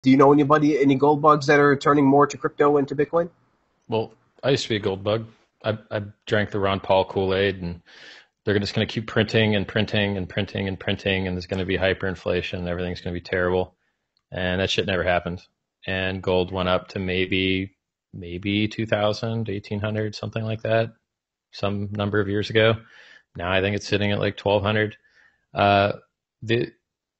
Do you know anybody, any gold bugs that are turning more to crypto and to Bitcoin? Well, I used to be a gold bug. I drank the Ron Paul Kool-Aid, and they're just going to keep printing and printing and printing and printing, and there's going to be hyperinflation, and everything's going to be terrible. And that shit never happened. And gold went up to maybe 2000, 1800, something like that, some number of years ago. Now I think it's sitting at like 1200. Uh, the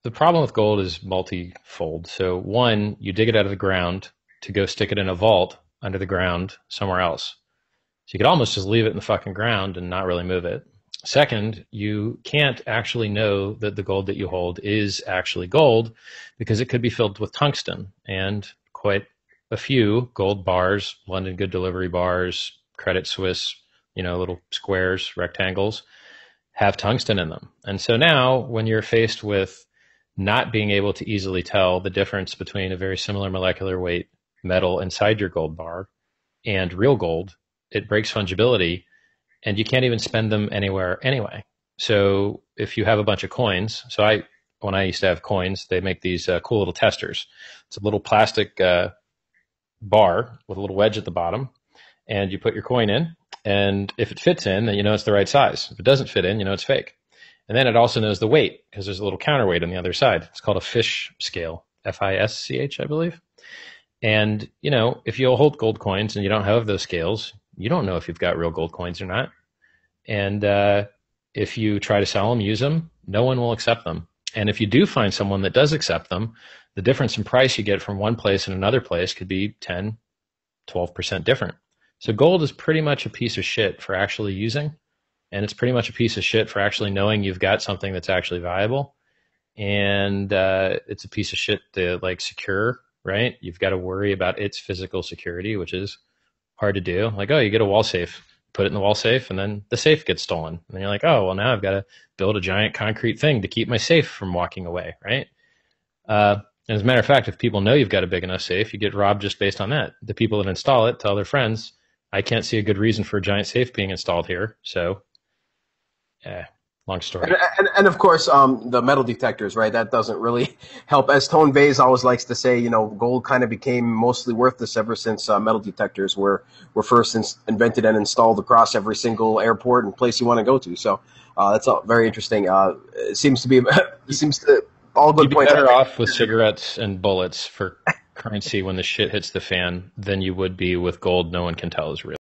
the problem with gold is multifold. So one, you dig it out of the ground to go stick it in a vault under the ground somewhere else. So you could almost just leave it in the fucking ground and not really move it. Second, you can't actually know that the gold that you hold is actually gold because it could be filled with tungsten, and quite a few gold bars, London Good Delivery bars, Credit Suisse, little squares, rectangles, have tungsten in them. And so now when you're faced with not being able to easily tell the difference between a very similar molecular weight metal inside your gold bar and real gold, it breaks fungibility, and you can't even spend them anywhere anyway. So if you have a bunch of coins, when I used to have coins, they make these cool little testers. It's a little plastic bar with a little wedge at the bottom, and you put your coin in, and if it fits in, then you know it's the right size. If it doesn't fit in, you know it's fake. And then it also knows the weight because there's a little counterweight on the other side. It's called a fish scale, Fisch, I believe. And, if you hold gold coins and you don't have those scales, you don't know if you've got real gold coins or not. And if you try to sell them, use them, no one will accept them. And if you do find someone that does accept them, the difference in price you get from one place and another place could be 10, 12% different. So gold is pretty much a piece of shit for actually using. And it's pretty much a piece of shit for actually knowing you've got something that's actually valuable. And it's a piece of shit to secure, right? You've got to worry about its physical security, which is hard to do. Like, oh, you get a wall safe, put it in the wall safe, and then the safe gets stolen. And then you're like, oh, well, now I've got to build a giant concrete thing to keep my safe from walking away, right? And as a matter of fact, if people know you've got a big enough safe, you get robbed just based on that. The people that install it tell their friends, I can't see a good reason for a giant safe being installed here. So, long story. And of course, the metal detectors, right? That doesn't really help. As Tone Vays always likes to say, gold kind of became mostly worthless ever since metal detectors were first invented and installed across every single airport and place you want to go to. So that's all very interesting. It seems to be all good You'd be points. better off with cigarettes and bullets for currency when the shit hits the fan than you would be with gold no one can tell is real.